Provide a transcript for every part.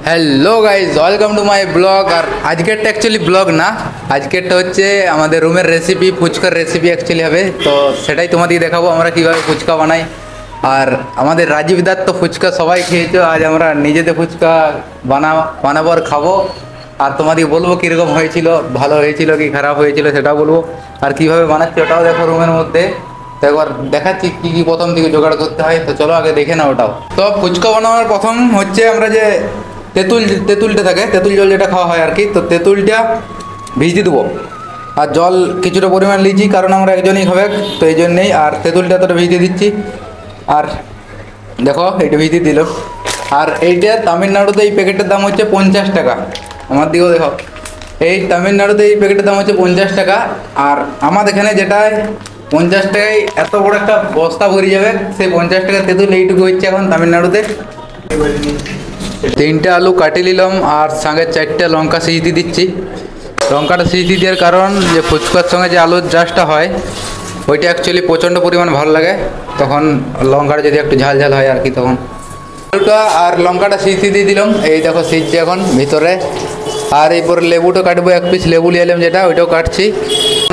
Hello guys, welcome to my blog. আর আজকেরটা actually blog না, আজকেরটা হচ্ছে আমাদের রুমের রেসিপি, ফুচকার রেসিপি অ্যাকচুয়ালি হবে। তো সেটাই তোমাদেরকে দেখাবো আমরা কীভাবে ফুচকা বানাই। আর আমাদের রাজীব দার তো ফুচকা সবাই খেয়েছো, আজ আমরা নিজেদের ফুচকা বানাবো আর খাবো। আর তোমাদেরকে বলবো কীরকম হয়েছিল, ভালো হয়েছিল কি খারাপ হয়েছিল সেটাও বলবো। আর কীভাবে বানাচ্ছি ওটাও দেখো রুমের মধ্যে। তো একবার দেখাচ্ছি কী কী প্রথম থেকে জোগাড় করতে হয়। তো চলো আগে দেখে না ওটাও। তো ফুচকা বানানোর প্রথম হচ্ছে আমরা যে তেঁতুলটা থাকে, তেঁতুল জল যেটা খাওয়া হয় আর কি, তো তেঁতুলটা ভিজিয়ে দেবো। আর জল কিছুটা পরিমাণ নিয়েছি, কারণ আমরা একজনই খাবে, তো এই জন্যেই। আর তেঁতুলটা তোটা ভিজিয়ে দিচ্ছি। আর দেখো এইটা ভিজিয়ে দিল। আর এইটা তামিলনাড়ুতে এই প্যাকেটের দাম হচ্ছে 50 টাকা। আমার দিকেও দেখো, এই তামিলনাড়ুতে এই প্যাকেটের দাম হচ্ছে 50 টাকা। আর আমাদের এখানে যেটায় 50 টাকায় এত বড় একটা বস্তা ভরে যাবে, সেই 50 টাকা তেঁতুল এইটুকু হচ্ছে এখন তামিলনাড়ুতে। 3টে আলু কাটি নিলাম, আর সঙ্গে 4টে লঙ্কা সিজতে দিচ্ছি। লঙ্কাটা সিজতে দেওয়ার কারণ যে ফুচকার সঙ্গে যে আলুর জাসটা হয় ওইটা অ্যাকচুয়ালি প্রচণ্ড পরিমাণ ভালো লাগে, তখন লঙ্কাটা যদি একটু ঝাল ঝাল হয় আর কি তখন। আলুটা আর লঙ্কাটা সিজতে দিয়ে দিলাম, এই দেখো সিজছে এখন ভিতরে। আর এরপর লেবুটা কাটবো, 1 পিস লেবু নিয়ে এলাম যেটা, ওইটাও কাটছি।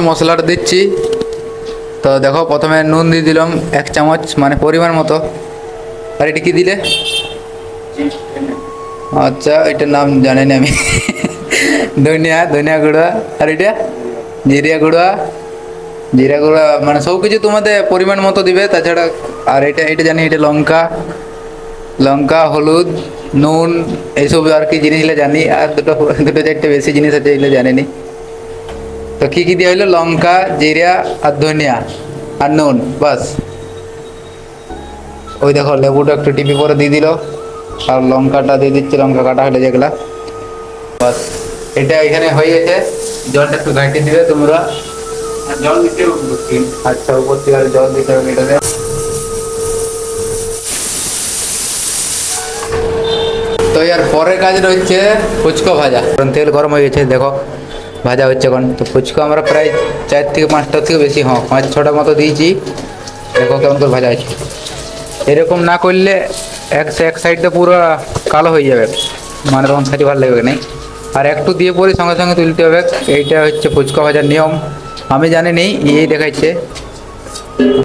মশলাটা দিচ্ছি। তো দেখো প্রথমে নুন দিয়ে দিলাম 1 চামচ, মানে পরিমাণ মতো। আর এটা কি দিলে? আচ্ছা, এটার নাম জানি না আমি। ধনিয়া গুঁড়া। আর এটা জিরা গুঁড়া, মানে সব কিছু তোমাদের পরিমাণ মতো দিবে, তাছাড়া। আর এটা জানি, এটা লঙ্কা, হলুদ, নুন, এইসব আর কি জিনিসগুলো জানি। আর দুটো 4টে বেশি জিনিস আছে, এগুলো জানিনি। তো কী কী দেওয়া হলো? লঙ্কা, জিরা আর ধনিয়া আর নুন, বাস। ওই দেখো লেবুটা একটু টিপি পরে দিয়ে দিল। আর লঙ্কাটা দিয়ে দিচ্ছি, লঙ্কা কাটা হলে যেগুলা, বাস। এটা এখানে হয়ে গেছে। জলটা একটু ঘাঁটিয়ে দিবে তোমরা। জল দিতে হবে। আচ্ছা, উপর থেকে জল দিতে হবে এটাতে। তো এর পরের কাজটা হচ্ছে ফুচকা ভাজা। কারণ তেল গরম হয়ে গেছে, দেখো ভাজা হচ্ছে এখন। তো ফুচকা আমরা প্রায় 4 থেকে 5টার থেকে বেশি, 5-6টা মতো দিয়েছি। দেখো কেমন করে ভাজা হচ্ছে। এরকম না করলে এক সাইডটা পুরো কালো হয়ে যাবে, মানে তখন খাইতে ভালো লাগবে না। আর একটু দিয়ে পরে সঙ্গে সঙ্গে তুলতে হবে। এইটা হচ্ছে ফুচকা ভাজার নিয়ম, আমি জানি নি, এই দেখাচ্ছে।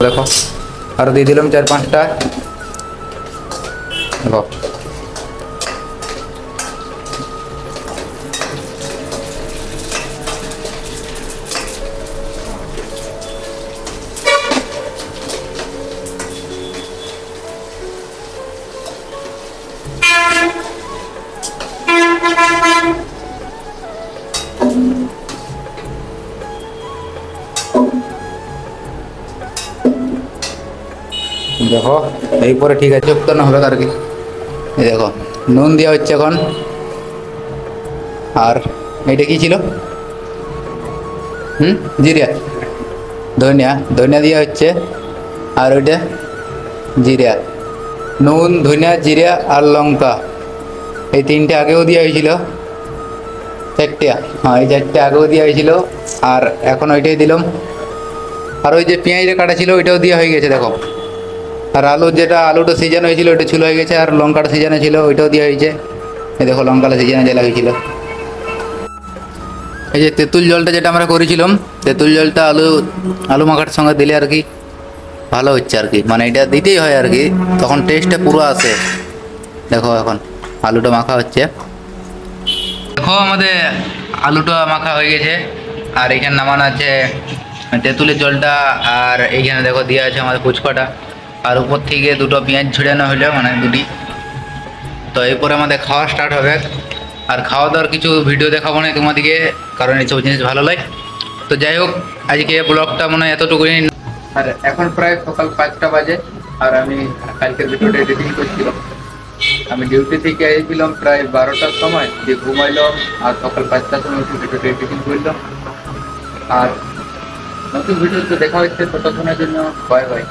দেখো আরও দিয়ে দিলাম 4-5টা। দেখো দেখো এরপরে ঠিক আছে, উত্তন্ন হবে আর কি। এই দেখো নুন দেওয়া হচ্ছে এখন। আর এটা কি ছিল? জিরা, ধনিয়া দেওয়া হচ্ছে। আর ওইটা জিরা, নুন, ধনিয়া, জিরা আর লঙ্কা, এই 3টে আগেও দেওয়া হয়েছিল। 4টে, হ্যাঁ এই 4টে আগেও দেওয়া হয়েছিল। আর এখন ওইটাই দিলাম। আর ওই যে পেঁয়াজটা কাটা ছিল ওইটাও দেওয়া হয়ে গেছে, দেখো। আর আলুটা সিজানো হয়েছিল ওইটা ছিল হয়ে গেছে। আর লঙ্কাটা সিজানো ছিল ওইটাও দেওয়া হয়েছে। এই দেখো লঙ্কাটা সিজানো জেলা হয়েছিল। এই যে তেঁতুল জলটা যেটা আমরা করেছিলাম, তেঁতুল জলটা আলু মাখার সঙ্গে দিলে আর কি ভালো হচ্ছে আর কি, মানে এটা দিতেই হয় আর কি, তখন টেস্টটা পুরো আসে। দেখো এখন আলুটা মাখা হচ্ছে। দেখো আমাদের আলুটা মাখা হয়ে গেছে। আর এখানে নামানো আছে তেঁতুলের জলটা। আর এইখানে দেখো দেওয়া আছে আমাদের ফুচকাটা। আর উপর থেকে 2টো পেঁয়াজ ছিড়ানো হলো, মানে 2টি। তো এরপরে আমাদের খাওয়া স্টার্ট হবে। আর খাওয়া দাওয়ার কিছু ভিডিও দেখাবো না তোমাদেরকে, কারণ এইসব জিনিস ভালো লাগে। তো যাই হোক, আজকে ব্লগটা মনে হয় এতটুকুই। আর এখন প্রায় সকাল 5টা বাজে। আর আমি কালকের ভিডিওটা এডিটিং করছিলাম। আমি ডিউটি থেকে এসেছিলাম প্রায় 12টার সময়, দিয়ে ঘুমাইলাম। আর সকাল 5টার সময় ভিডিওটা এডিটিং করলাম। আর নতুন ভিডিওতে দেখা হচ্ছে, ততক্ষণের জন্য বাই বাই।